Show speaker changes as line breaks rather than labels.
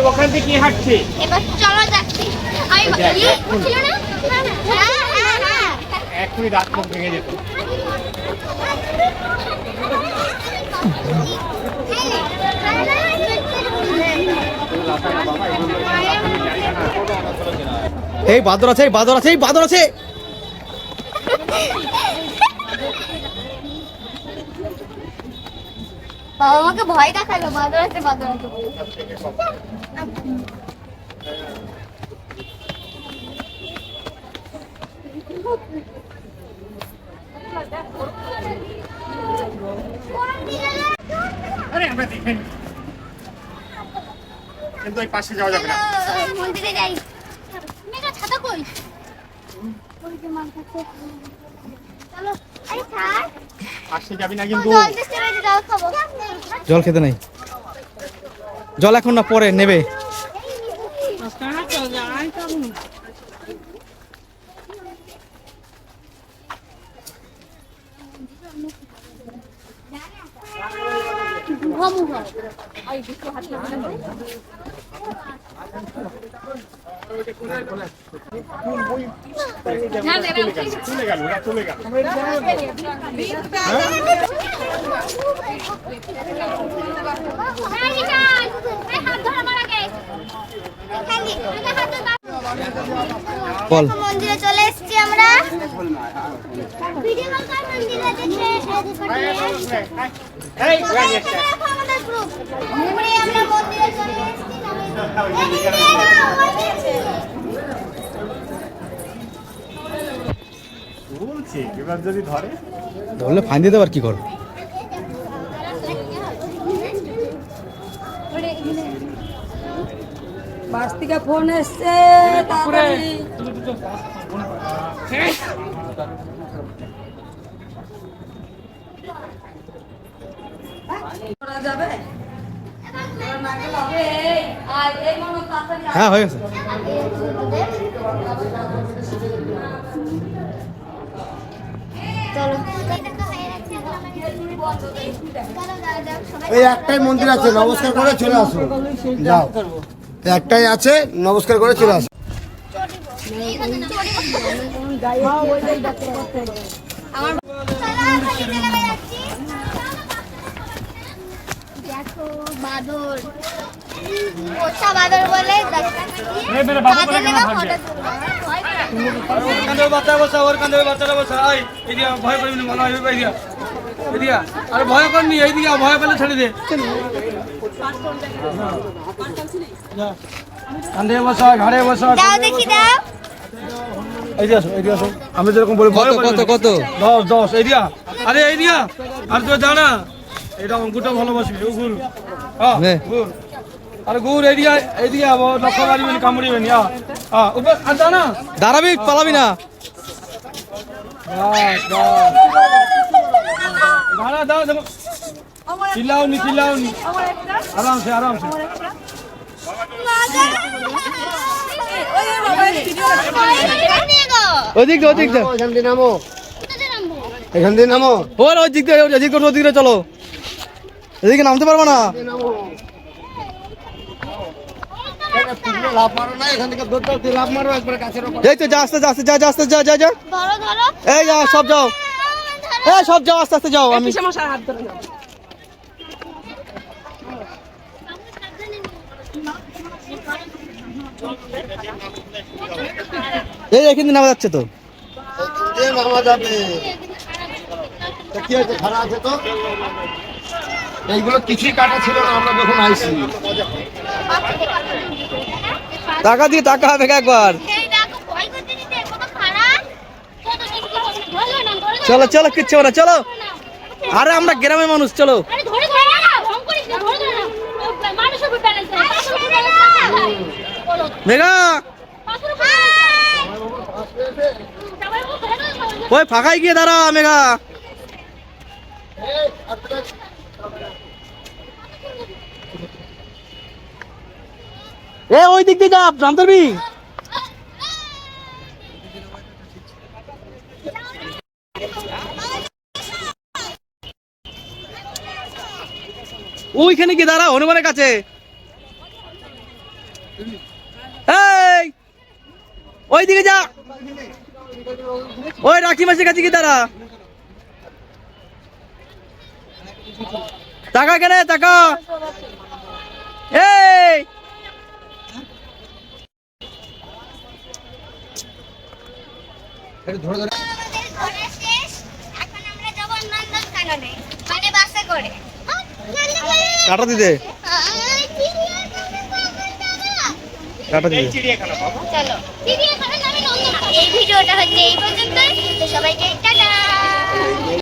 ওখান থেকে হাঁটছে
এবার চলো যাচ্ছি
এখনই রাত মুখ ভেঙে যেত।
এই বাদর আছে, বাদর আছে, বাদর আছে।
বাবা আমাকে ভয় দেখালো, বাদর আছে বাদর আছে।
আরে আমরা দেখেন কিন্তু ওই পাশে যাওয়া যাবে না।
মন্দিরে যাই। মেঘা ছাতা কই? ওই যে মার কাছে। চলো। আরে ছাড়।
পাশে যাবি না কিন্তু।
জল দিতে হবে, জল খাবো।
জল খেতে নাই, জল এখন না পরে নেবে।
চলে গেল ওরা, চলে গেল।
বল
মন্দিরে চলে এসেছি আমরা। ভিডিও কল কর মন্দিরে দেখতে।
এই
আমাদের গ্রুপ আমরা মন্দিরে চলে এসেছি।
বলছি এবার যদি ধরে,
ধরলে ফাইন দিতে পার কি কর।
বাস থেকে ফোন এসছে, তাড়াতাড়ি করা যাবে।
হ্যাঁ হয়ে গেছে।
এই একটাই মন্দির আছে, নমস্কার করে চলে আসো। যাও, একটাই আছে, নমস্কার করে চলে আসো।
দেখো বাদর, পোষা বাদর বলে
বাচ্চা বসা, ওর কান্দে বাচ্চারা বসা। এইদিকে ভয় করবি না, ভালো হবে। এইদিকে এইদিকে আরে ভয় করনি, এইদিকে ভয় পেলে ছেড়ে দে। কান্দে বসা, ঘাড়ে বসা।
দাও দেখি দাও।
এইদিকে আসো, এইদিকে আসো। আমি যেরকম বলি কত কত কত 10 10। এইদিকে আরে এইদিকে আর তুই জানা এটা অঙ্কুটা ভালোবাসবি। ও গুরু হ্যাঁ গুরু, আরে গুরু এইদিকে এইদিকে আবো, লক্ষ্য মারিবেন কামড়িবেন। হ্যাঁ উপর আর জানা দাঁড়াবি, পালাবি না। দাঁড়া দাও, চিল্লাওনি চিল্লাওনি, আরামসে আরামসে। ওদিক দে, ওদিক দে,
এখান দিয়ে নামো, এখান দিয়ে নামো,
ওর ওদিক দে, ওদিক দে, ওদিক দে চলো। এদিকে নামতে পারবো না।
লাভ মারো না, এখান থেকে দৌড় লাভ মারো একবার কাছে।
এই তো যা, আস্তে আস্তে যা, যা আস্তে যা, যা যা।
ধরো ধরো।
এই যা, সব যাও, এই সব যাও, আস্তে আস্তে যাও। আমি এই এখানে নামা যাচ্ছে তো।
নামা যাবে কি আছে, খারাপ আছে তো। এইগুলো কিছুই কাটা ছিল না আমরা যখন আইছি।
টাকা দিয়ে টাকা হবে একবার। চলো চলো, কিচ্ছু না, চলো। আরে আমরা গ্রামের মানুষ, চলো। মেঘা ওই ফাঁকায় গিয়ে দাঁড়া। মেঘা এ ওই দিক দিয়ে যা, জানতারবি।
ওইখানে কি দাঁড়া হনুমানের কাছে। এই ওইদিকে যা, ওই রাখি মাসির কাছে কি দাঁড়া। টাকা কেনে টাকা। এই
ধরে ধরে
ঘোরা শেষ, এখন আমরা যাবো নন্দনকাননে, মানে বাসে করে।
টাটা দিতে, টাটা
এই
দিতে।
চিড়িয়াখানা বাবা।
চলো চিড়িয়াখানা নামে নন্দনকানন। এই ভিডিওটা হচ্ছে এই পর্যন্তই, তো সবাইকে টাটা।